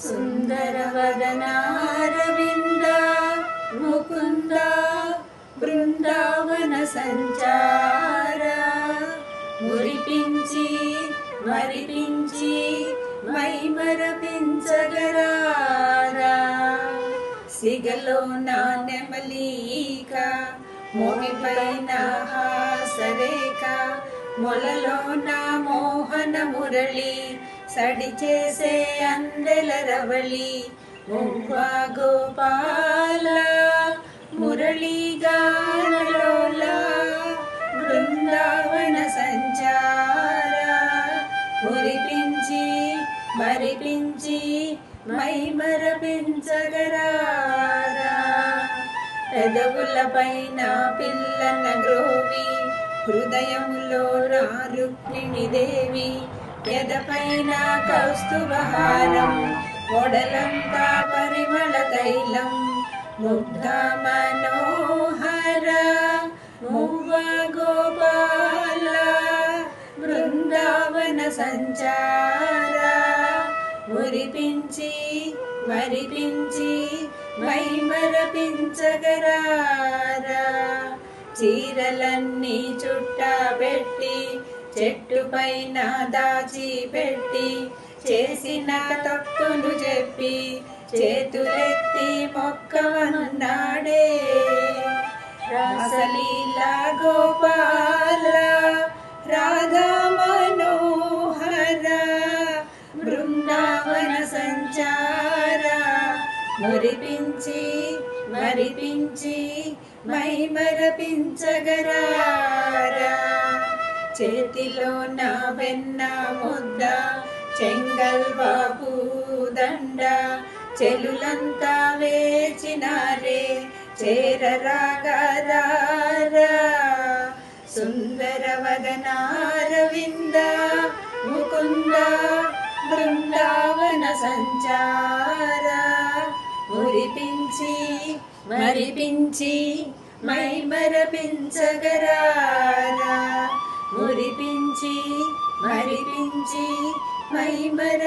సుందరవదనారవింద ముకుంద బృందావన సంచార మురిపించి మరిపించి మైమరపించగరారా సిగలో నా నెమలీక మోమిపైన హాసరేఖ మొలలో నా మోహన మురళి సడి చేసే అందెల రవళి మువ్వా గోపాల మురళీ గానలోల బృందావన సంచార మురిపించి మరిపించి మైమరపించగరారా పెదవుల పైన పిల్లన గ్రోవి హృదయములో నా రుక్మిణి దేవి ఎదపైన కౌస్తుభహారం ఒడలంతా పరిమళ తైలం ముగ్ధ మనోహర మువ్వా గోపాల బృందావన సంచార మురిపించి మరిపించి మైమరపించగరారా చీరలన్నీ చుట్టబెట్టి చెట్టు పైన దాచి పెట్టి చేసిన తప్పును చెప్పి చేతులెత్తి మొక్కవనున్నాడే రాసలీలా గోపాల రాధా మనోహర బృందావన సంచార మురిపించి మరిపించి మైమరపించగరారా చేతిలో నా వెన్న ముద్ద చెంగల్వాపు దండ చెలులంతా వేచినారే చేరరాగరారా సుందరవదనారవింద ముకుంద బృందావన సంచార మురిపించి మరిపించి మైమరపించగరారా మురిపించి మరిపించి మైమరపించగరారా